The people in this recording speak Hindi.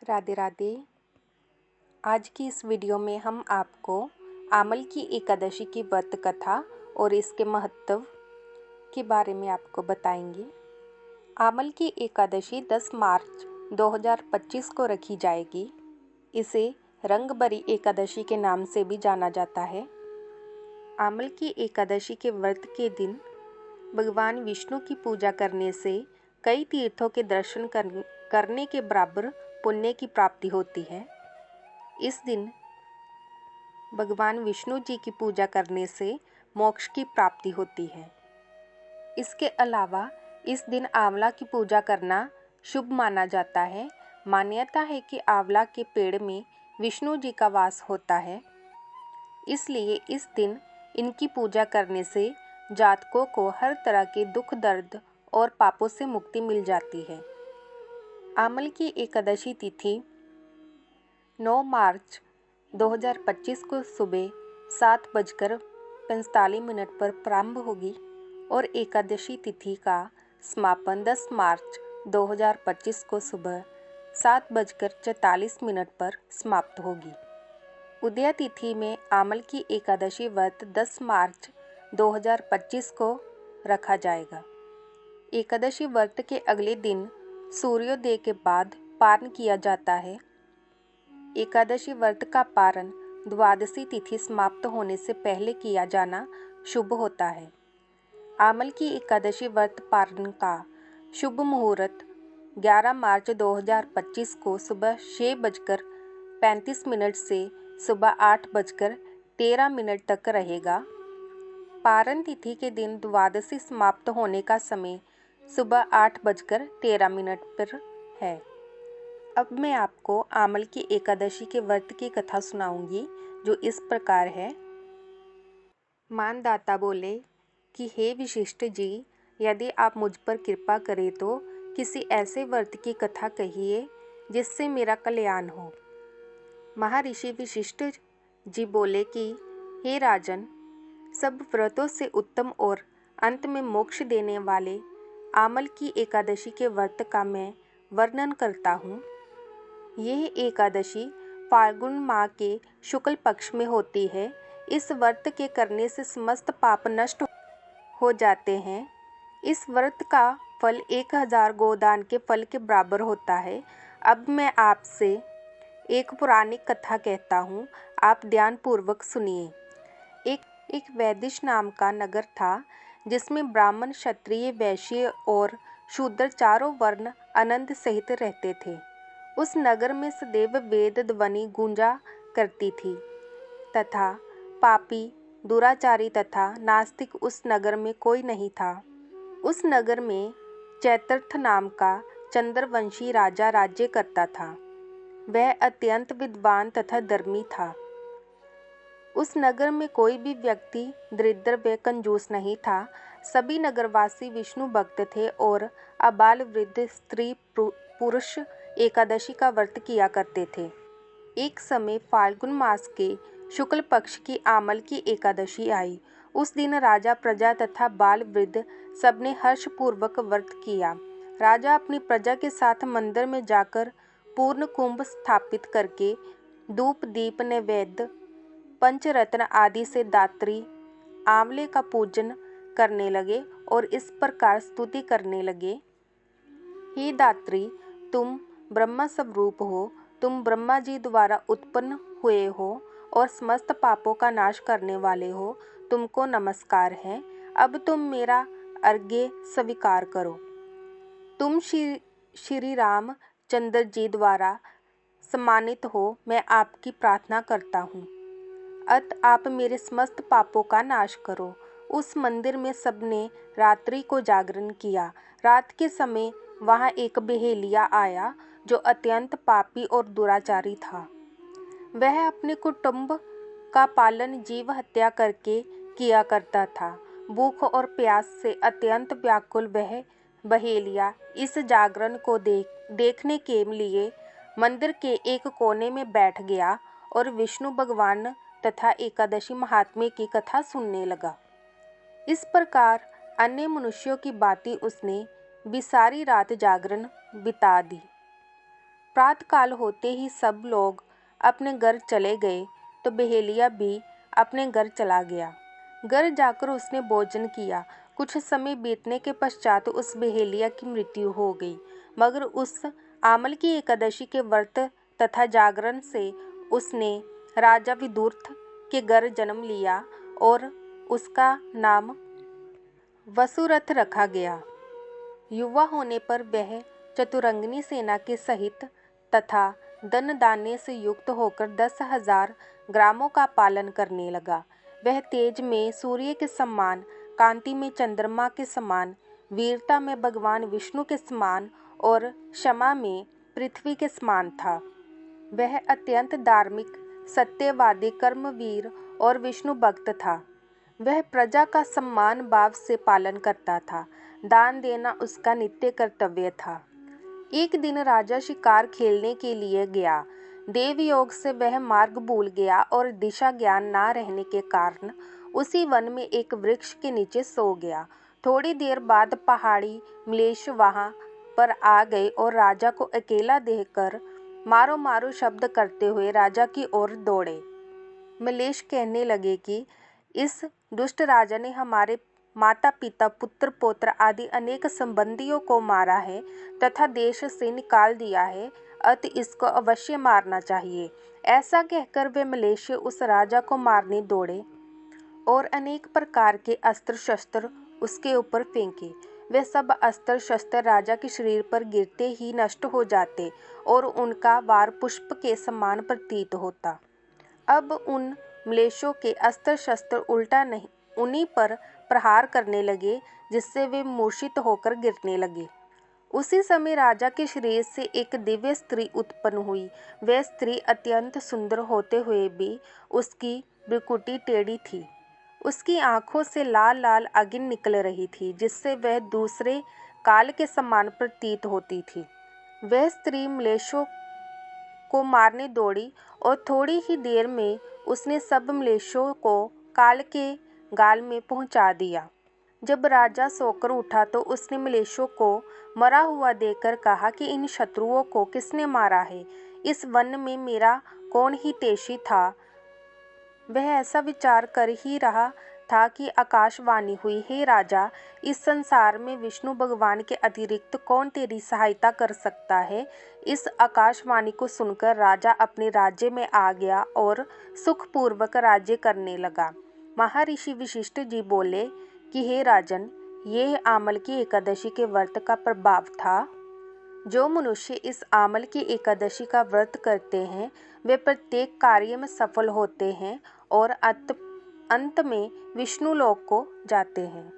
राधे राधे। आज की इस वीडियो में हम आपको आमल की एकादशी की व्रत कथा और इसके महत्व के बारे में आपको बताएंगे। आमल की एकादशी 10 मार्च 2025 को रखी जाएगी। इसे रंगभरी एकादशी के नाम से भी जाना जाता है। आमल की एकादशी के व्रत के दिन भगवान विष्णु की पूजा करने से कई तीर्थों के दर्शन करने के बराबर पुण्य की प्राप्ति होती है। इस दिन भगवान विष्णु जी की पूजा करने से मोक्ष की प्राप्ति होती है। इसके अलावा इस दिन आंवला की पूजा करना शुभ माना जाता है। मान्यता है कि आंवला के पेड़ में विष्णु जी का वास होता है, इसलिए इस दिन इनकी पूजा करने से जातकों को हर तरह के दुख दर्द और पापों से मुक्ति मिल जाती है। आमल की एकादशी तिथि 9 मार्च 2025 को सुबह 7:45 पर प्रारंभ होगी और एकादशी तिथि का समापन 10 मार्च 2025 को सुबह 7:44 पर समाप्त होगी। उदया तिथि में आमल की एकादशी व्रत 10 मार्च 2025 को रखा जाएगा। एकादशी व्रत के अगले दिन सूर्योदय के बाद पारण किया जाता है। एकादशी व्रत का पारण द्वादशी तिथि समाप्त होने से पहले किया जाना शुभ होता है। आमल की एकादशी व्रत पारण का शुभ मुहूर्त 11 मार्च 2025 को सुबह 6:35 से सुबह 8:13 तक रहेगा। पारण तिथि के दिन द्वादशी समाप्त होने का समय सुबह 8:13 पर है। अब मैं आपको आमल की एकादशी के व्रत की कथा सुनाऊंगी, जो इस प्रकार है। मानदाता बोले कि हे विशिष्ट जी, यदि आप मुझ पर कृपा करें तो किसी ऐसे व्रत की कथा कहिए जिससे मेरा कल्याण हो। महर्षि विशिष्ट जी बोले कि हे राजन, सब व्रतों से उत्तम और अंत में मोक्ष देने वाले आमल की एकादशी के व्रत का मैं वर्णन करता हूँ। यह एकादशी फाल्गुन माह के शुक्ल पक्ष में होती है। इस व्रत के करने से समस्त पाप नष्ट हो जाते हैं। इस व्रत का फल 1000 गोदान के फल के बराबर होता है। अब मैं आपसे एक पौराणिक कथा कहता हूँ, आप ध्यानपूर्वक सुनिए। एक वैदिश नाम का नगर था, जिसमें ब्राह्मण, क्षत्रिय, वैश्य और शूद्र चारों वर्ण आनंद सहित रहते थे। उस नगर में सदैव वेद ध्वनि गूंजा करती थी तथा पापी, दुराचारी तथा नास्तिक उस नगर में कोई नहीं था। उस नगर में चैत्रथ नाम का चंद्रवंशी राजा राज्य करता था। वह अत्यंत विद्वान तथा धर्मी था। उस नगर में कोई भी व्यक्ति दरिद्र व कंजूस नहीं था। सभी नगरवासी विष्णु भक्त थे और आबाल वृद्ध, स्त्री पुरुष एकादशी का व्रत किया करते थे। एक समय फाल्गुन मास के शुक्ल पक्ष की आमल की एकादशी आई। उस दिन राजा, प्रजा तथा बाल वृद्ध सबने हर्षपूर्वक व्रत किया। राजा अपनी प्रजा के साथ मंदिर में जाकर पूर्ण कुंभ स्थापित करके धूप, दीप, नैवेद्य, पंचरत्न आदि से दात्री आंवले का पूजन करने लगे और इस प्रकार स्तुति करने लगे। हे दात्री, तुम ब्रह्मा स्वरूप हो, तुम ब्रह्मा जी द्वारा उत्पन्न हुए हो और समस्त पापों का नाश करने वाले हो। तुमको नमस्कार है। अब तुम मेरा अर्घ्य स्वीकार करो। तुम श्री राम चंद्र जी द्वारा सम्मानित हो, मैं आपकी प्रार्थना करता हूँ। अत आप मेरे समस्त पापों का नाश करो। उस मंदिर में सबने रात्रि को जागरण किया। रात के समय वहाँ एक बहेलिया आया जो अत्यंत पापी और दुराचारी था। वह अपने कुटुंब का पालन जीव हत्या करके किया करता था। भूख और प्यास से अत्यंत व्याकुल वह बहेलिया इस जागरण को देखने के लिए मंदिर के एक कोने में बैठ गया और विष्णु भगवान तथा एकादशी महात्म्य की कथा सुनने लगा। इस प्रकार अन्य मनुष्यों की भांति उसने भी सारी रात जागरण बिता दी। प्रातःकाल होते ही सब लोग अपने घर चले गए तो बहेलिया भी अपने घर चला गया। घर जाकर उसने भोजन किया। कुछ समय बीतने के पश्चात उस बहेलिया की मृत्यु हो गई, मगर उस आमल की एकादशी के व्रत तथा जागरण से उसने राजा विदुरथ के घर जन्म लिया और उसका नाम वसुरथ रखा गया। युवा होने पर वह चतुरंगिनी सेना के सहित तथा धन दान्य से युक्त होकर 10,000 ग्रामों का पालन करने लगा। वह तेज में सूर्य के समान, कांति में चंद्रमा के समान, वीरता में भगवान विष्णु के समान और क्षमा में पृथ्वी के समान था। वह अत्यंत धार्मिक, सत्यवादी, कर्मवीर और विष्णु भक्त था। वह प्रजा का सम्मान भाव से पालन करता था। दान देना उसका नित्य कर्तव्य था। एक दिन राजा शिकार खेलने के लिए गया। देवयोग से वह मार्ग भूल गया और दिशा ज्ञान ना रहने के कारण उसी वन में एक वृक्ष के नीचे सो गया। थोड़ी देर बाद पहाड़ी म्लेच्छ वहां पर आ गए और राजा को अकेला देखकर मारो मारो शब्द करते हुए राजा की ओर दौड़े। म्लेच्छ कहने लगे कि इस दुष्ट राजा ने हमारे माता पिता, पुत्र पौत्र आदि अनेक संबंधियों को मारा है तथा देश से निकाल दिया है, अतः इसको अवश्य मारना चाहिए। ऐसा कहकर वे म्लेच्छ उस राजा को मारने दौड़े और अनेक प्रकार के अस्त्र शस्त्र उसके ऊपर फेंके। वे सब अस्त्र शस्त्र राजा के शरीर पर गिरते ही नष्ट हो जाते और उनका वार पुष्प के समान प्रतीत होता। अब उन म्लेच्छों के अस्त्र शस्त्र उल्टा नहीं उन्हीं पर प्रहार करने लगे, जिससे वे मूर्छित होकर गिरने लगे। उसी समय राजा के शरीर से एक दिव्य स्त्री उत्पन्न हुई। वह स्त्री अत्यंत सुंदर होते हुए भी उसकी भ्रुकुटी टेढ़ी थी। उसकी आंखों से लाल लाल अग्नि निकल रही थी, जिससे वह दूसरे काल के समान प्रतीत होती थी। वह स्त्री म्लेच्छों को मारने दौड़ी और थोड़ी ही देर में उसने सब म्लेच्छों को काल के गाल में पहुंचा दिया। जब राजा सोकर उठा तो उसने म्लेच्छों को मरा हुआ देखकर कहा कि इन शत्रुओं को किसने मारा है? इस वन में मेरा कौन हितैषी था? वह ऐसा विचार कर ही रहा था कि आकाशवाणी हुई, हे राजा, इस संसार में विष्णु भगवान के अतिरिक्त कौन तेरी सहायता कर सकता है? इस आकाशवाणी को सुनकर राजा अपने राज्य में आ गया और सुखपूर्वक राज्य करने लगा। महर्षि वशिष्ठ जी बोले कि हे राजन, यह आमल की एकादशी के व्रत का प्रभाव था। जो मनुष्य इस आमल की एकादशी का व्रत करते हैं वे प्रत्येक कार्य में सफल होते हैं और अंत में विष्णु लोक को जाते हैं।